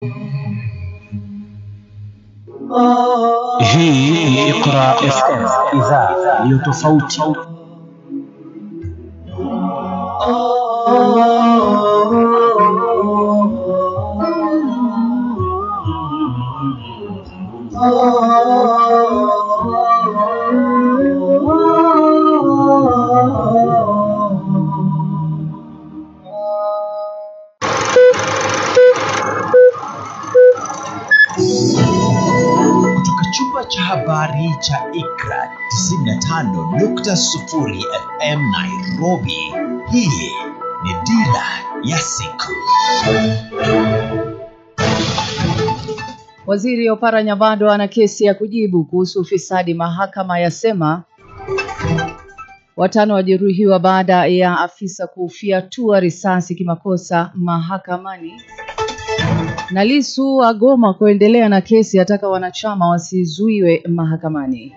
Hii ni Iqra FM, idhaa iliyo tofauti. Chumba cha habari cha Iqra 95.0 FM Nairobi. Hii ni Dira ya Siku. Waziri Oparanya bado ana kesi ya kujibu kuhusu ufisadi. Mahakama yasema 5 wajeruhiwa baada ya afisa kufyatua risasi kimakosa mahakamani. Na Lissu agoma kuendelea na kesi, ataka wanachama wasizuiwe mahakamani.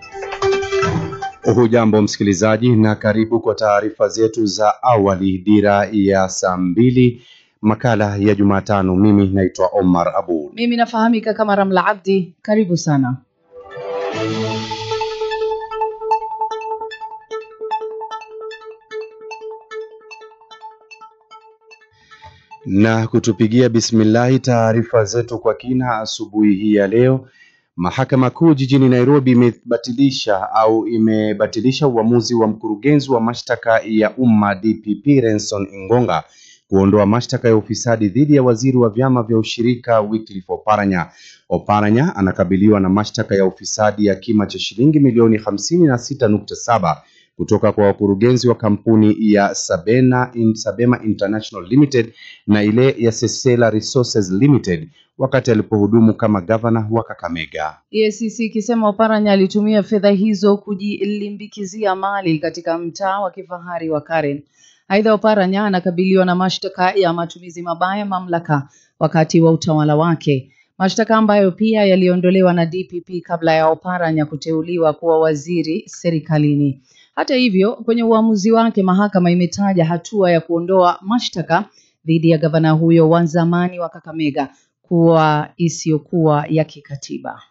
Hujambo msikilizaji na karibu kwa taarifa zetu za awali. Dira ya saa 2, makala ya Jumatano. Mimi naitwa Omar Abu. Mimi nafahamika kama Ramla Abdi. Karibu sana. Na kutupigia bismillahi taarifa zetu kwa kina asubuhi hii ya leo. Mahakama Kuu jijini Nairobi imebatilisha uamuzi wa mkurugenzi wa mashtaka ya umma DPP Renson Ingonga kuondoa mashtaka ya ufisadi dhidi ya waziri wa vyama vya ushirika Wycliffe Oparanya. Oparanya anakabiliwa na mashtaka ya ufisadi ya kima cha shilingi milioni 56.7 kutoka kwa wakurugenzi wa kampuni ya Sabema International Limited na ile ya Sesela Resources Limited wakati alipohudumu kama governor wa Kakamega. EACC ikisema Oparanya alitumia fedha hizo kujilimbikizia mali katika mtaa wa kifahari wa Karen. Aidha, Oparanya anakabiliwa na mashtaka ya matumizi mabaya mamlaka wakati wa utawala wake, mashtaka ambayo pia yaliondolewa na DPP kabla ya Oparanya kuteuliwa kuwa waziri serikalini. Hata hivyo, kwenye uamuzi wake mahakama imetaja hatua ya kuondoa mashtaka dhidi ya gavana huyo wa zamani wa Kakamega kuwa isiyokuwa ya kikatiba.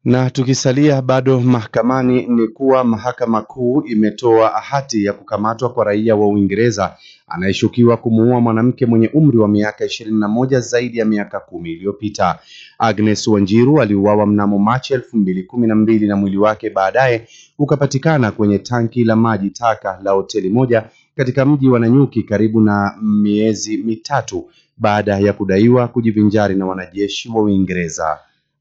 Na tukisalia bado mahakamani, ni kuwa mahakama kuu imetoa hati ya kukamatwa kwa raia wa Uingereza anayeshukiwa kumuua mwanamke mwenye umri wa miaka 21 zaidi ya miaka 10 iliyopita. Agnes Wanjiru aliuawa mnamo Machi 2012 na mwili wake baadaye ukapatikana kwenye tanki la maji taka la hoteli moja katika mji wa Nanyuki karibu na miezi mitatu baada ya kudaiwa kujivinjari na wanajeshi wa Uingereza.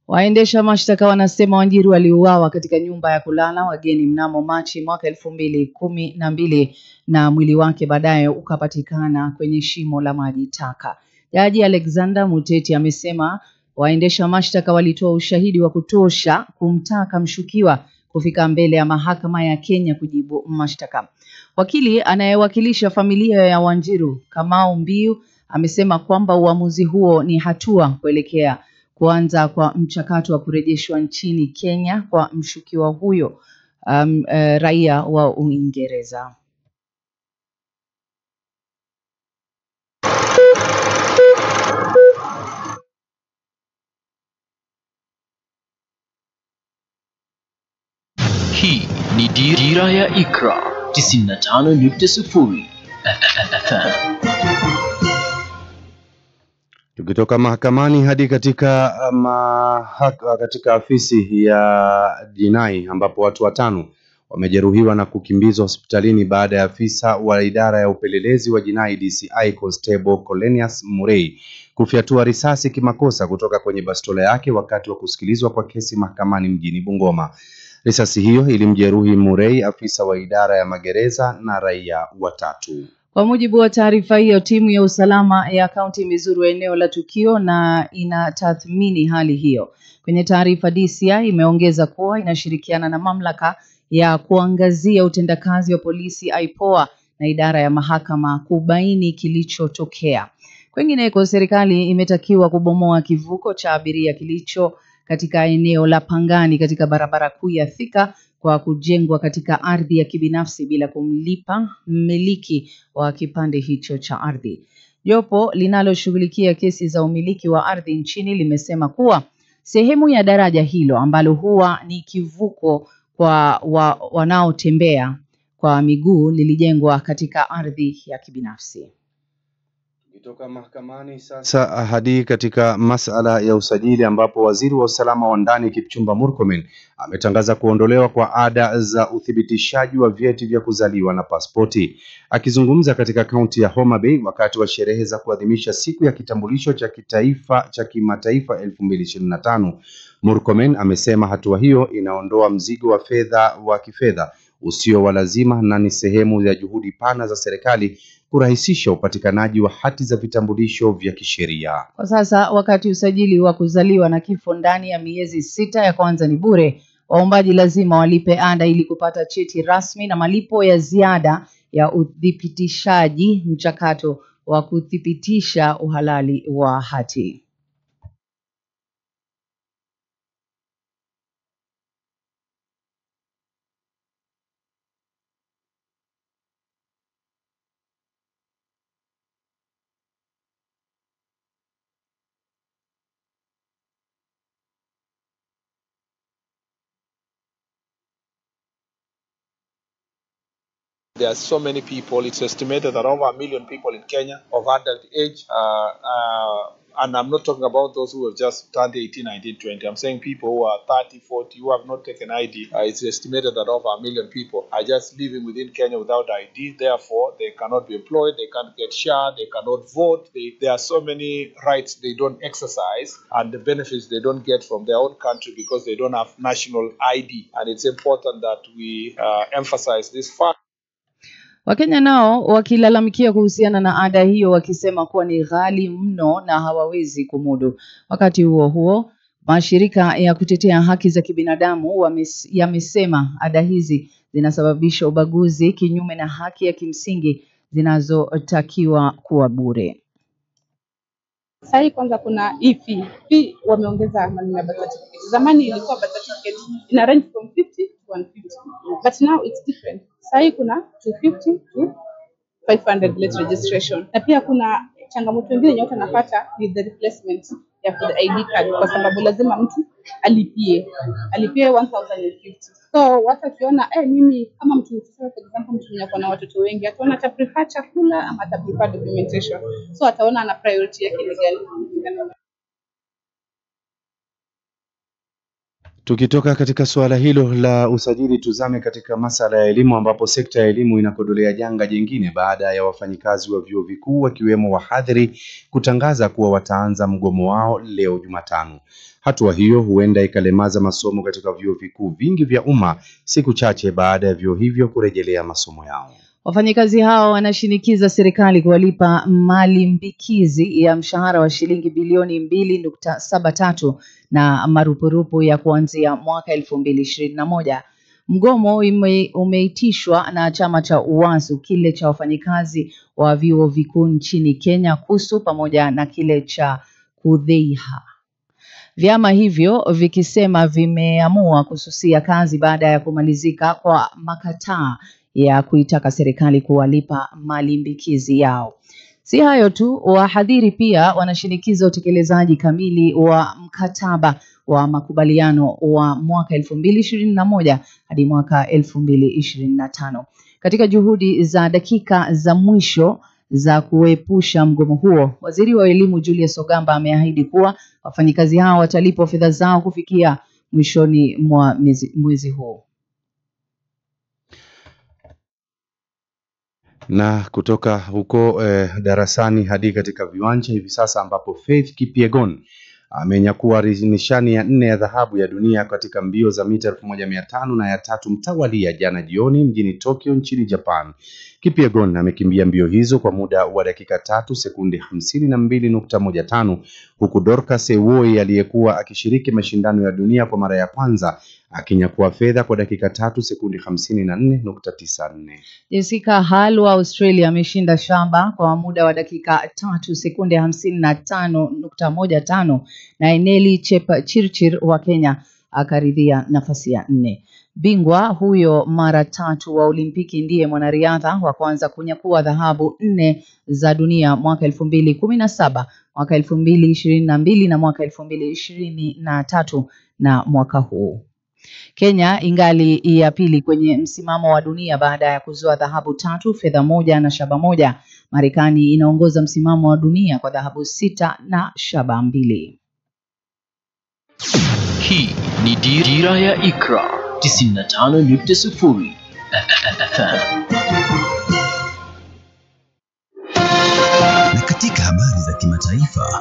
Waendesha mashtaka wanasema Wanjiru aliuawa katika nyumba ya kulala wageni mnamo Machi mwaka 2012 na mwili wake baadaye ukapatikana kwenye shimo la maji taka. Jaji Alexander Muteti amesema waendesha mashtaka walitoa ushahidi wa kutosha kumtaka mshukiwa kufika mbele ya mahakama ya Kenya kujibu mashtaka. Wakili anayewakilisha familia ya Wanjiru, Kamau Mbiu, amesema kwamba uamuzi huo ni hatua kuelekea kuanza kwa mchakato wa kurejeshwa nchini Kenya kwa mshukiwa huyo raia wa Uingereza. Hii ni Dira ya Iqra 95.0 FM. Tukitoka mahakamani hadi katika afisi ya jinai ambapo watu 5 wamejeruhiwa na kukimbizwa hospitalini baada ya afisa wa idara ya upelelezi wa jinai DCI Constable Colenius Murray kufyatua risasi kimakosa kutoka kwenye bastola yake wakati wa kusikilizwa kwa kesi mahakamani mjini Bungoma. Risasi hiyo ilimjeruhi Murray, afisa wa idara ya magereza na raia 3. Kwa mujibu wa taarifa hiyo, timu ya usalama ya kaunti imezuru eneo la tukio na inatathmini hali hiyo. Kwenye taarifa, DCI imeongeza kuwa inashirikiana na mamlaka ya kuangazia utendakazi wa polisi IPOA na idara ya mahakama kubaini kilichotokea. Kwingineko, serikali imetakiwa kubomoa kivuko cha abiria kilicho katika eneo la Pangani katika barabara kuu ya Thika kwa kujengwa katika ardhi ya kibinafsi bila kumlipa mmiliki wa kipande hicho cha ardhi. Jopo linaloshughulikia kesi za umiliki wa ardhi nchini limesema kuwa sehemu ya daraja hilo ambalo huwa ni kivuko kwa wanaotembea kwa miguu lilijengwa katika ardhi ya kibinafsi. Kutoka mahakamani sasa hadi katika masala ya usajili ambapo waziri wa usalama wa ndani Kipchumba Murkomen ametangaza kuondolewa kwa ada za uthibitishaji wa vyeti vya kuzaliwa na pasipoti. Akizungumza katika kaunti ya Homa Bay wakati wa sherehe za kuadhimisha siku ya kitambulisho cha kimataifa 2025, Murkomen amesema hatua hiyo inaondoa mzigo wa kifedha usio wa lazima na ni sehemu ya juhudi pana za serikali kurahisisha upatikanaji wa hati za vitambulisho vya kisheria. Kwa sasa wakati usajili wa kuzaliwa na kifo ndani ya miezi 6 ya kwanza ni bure, waombaji lazima walipe ada ili kupata cheti rasmi na malipo ya ziada ya uthibitishaji mchakato wa kuthibitisha uhalali wa hati. There are so many people. It's estimated that over 1 million people in Kenya of adult age, and I'm not talking about those who have just turned 18, 19, 20. I'm saying people who are 30, 40, who have not taken ID. It's estimated that over 1 million people are just living within Kenya without ID. Therefore, they cannot be employed, they can't get SHA, they cannot vote. There are so many rights they don't exercise and the benefits they don't get from their own country because they don't have national ID. And it's important that we emphasize this fact. Wakenya nao wakilalamikia kuhusiana na ada hiyo wakisema kuwa ni ghali mno na hawawezi kumudu. Wakati huo huo, mashirika ya kutetea haki za kibinadamu yamesema ada hizi zinasababisha ubaguzi kinyume na haki ya kimsingi zinazotakiwa kuwa bure. Sasa kwanza kuna fee wameongeza maneno ya birth certificate. Zamani ilikuwa birth certificate ina range from 50 to 150. But now it's different. Sasa kuna 250 to 500 late registration. Na pia kuna changamoto nyingine yote napata ni the replacement ya the ID card kwa sababu lazima mtu alipie 1050. So watu wakiona mimi kama mtu for example mtu mwenye na watoto wengi ataona ata prefer chakula ama ata prefer documentation. So ataona ana priority yake ni gani. Tukitoka katika suala hilo la usajili, tuzame katika masala ya elimu ambapo sekta ya elimu inakodolea janga jingine baada ya wafanyikazi wa vyuo vikuu wakiwemo wahadhiri kutangaza kuwa wataanza mgomo wao leo Jumatano. Hatua hiyo huenda ikalemaza masomo katika vyuo vikuu vingi vya umma siku chache baada ya vyuo hivyo kurejelea masomo yao. Wafanyikazi hao wanashinikiza serikali kuwalipa malimbikizi ya mshahara wa shilingi bilioni 2.73 na marupurupu ya kuanzia mwaka 2021. Mgomo umeitishwa na chama cha UWASU, kile cha wafanyikazi wa vyuo vikuu nchini Kenya KUSU, pamoja na kile cha KUDHEIHA. Vyama hivyo vikisema vimeamua kususia kazi baada ya kumalizika kwa makataa ya kuitaka serikali kuwalipa malimbikizi yao. Si hayo tu, wahadhiri pia wanashinikiza utekelezaji kamili wa mkataba wa makubaliano wa mwaka 2021 hadi mwaka 2025. Katika juhudi za dakika za mwisho za kuepusha mgomo huo, waziri wa elimu Julius Ogamba ameahidi kuwa wafanyikazi hao watalipwa fedha zao kufikia mwishoni mwa mwezi huu. Na kutoka huko darasani hadi katika viwanja hivi sasa ambapo Faith Kipyegon amenyakua nishani ya 4 ya dhahabu ya dunia katika mbio za mita 1500 na ya 3 mtawalia jana jioni mjini Tokyo nchini Japan. Kipyegon amekimbia mbio hizo kwa muda wa dakika 3 sekunde 52.15 huku Dorcas Ewoi aliyekuwa akishiriki mashindano ya dunia kwa mara ya kwanza akinyakua fedha kwa dakika 3 sekunde 54.94. Jessica Hall wa Australia ameshinda shaba kwa muda wa dakika 3 sekunde 55.15 na Eneli Chepchirchir wa Kenya akaridhia nafasi ya 4. Bingwa huyo mara 3 wa Olimpiki ndiye mwanariadha wa kwanza kunyakua dhahabu 4 za dunia mwaka 2017, mwaka 2022 na mwaka 2023 na mwaka huu. Kenya ingali ya pili kwenye msimamo wa dunia baada ya kuzoa dhahabu 3, fedha 1 na shaba 1. Marekani inaongoza msimamo wa dunia kwa dhahabu 6 na shaba 2. Hii ni Dira ya Ikra 95.0 FM. Na katika habari za kimataifa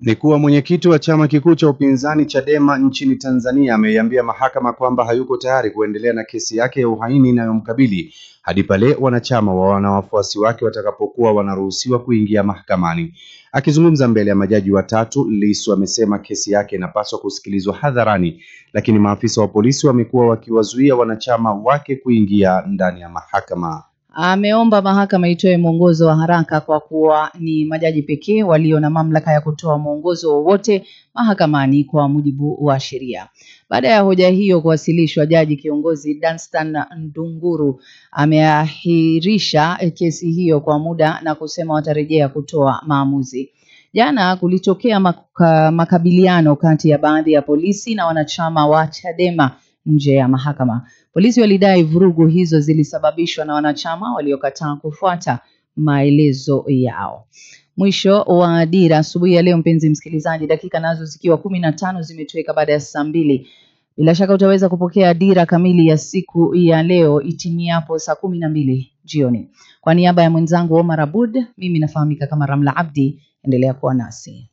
ni kuwa mwenyekiti wa chama kikuu cha upinzani Chadema nchini Tanzania ameiambia mahakama kwamba hayuko tayari kuendelea na kesi yake ya uhaini inayomkabili hadi pale wanachama wa wafuasi wake watakapokuwa wanaruhusiwa kuingia mahakamani. Akizungumza mbele ya majaji watatu, Lissu amesema kesi yake inapaswa kusikilizwa hadharani, lakini maafisa wa polisi wamekuwa wakiwazuia wanachama wake kuingia ndani ya mahakama. Ameomba mahakama itoe mwongozo wa haraka kwa kuwa ni majaji pekee walio na mamlaka ya kutoa mwongozo wowote mahakamani kwa mujibu wa sheria. Baada ya hoja hiyo kuwasilishwa, jaji kiongozi Danstan Ndunguru ameahirisha kesi hiyo kwa muda na kusema watarejea kutoa maamuzi. Jana kulitokea makabiliano kati ya baadhi ya polisi na wanachama wa Chadema nje ya mahakama. Polisi walidai vurugu hizo zilisababishwa na wanachama waliokataa kufuata maelezo yao. Mwisho wa Dira asubuhi ya leo, mpenzi msikilizaji, dakika nazo zikiwa 15 zimetoweka baada ya saa 2. Bila shaka utaweza kupokea Dira kamili ya siku ya leo itimiapo saa 12 jioni. Kwa niaba ya mwenzangu Omar Abud, mimi nafahamika kama Ramla Abdi. Endelea kuwa nasi.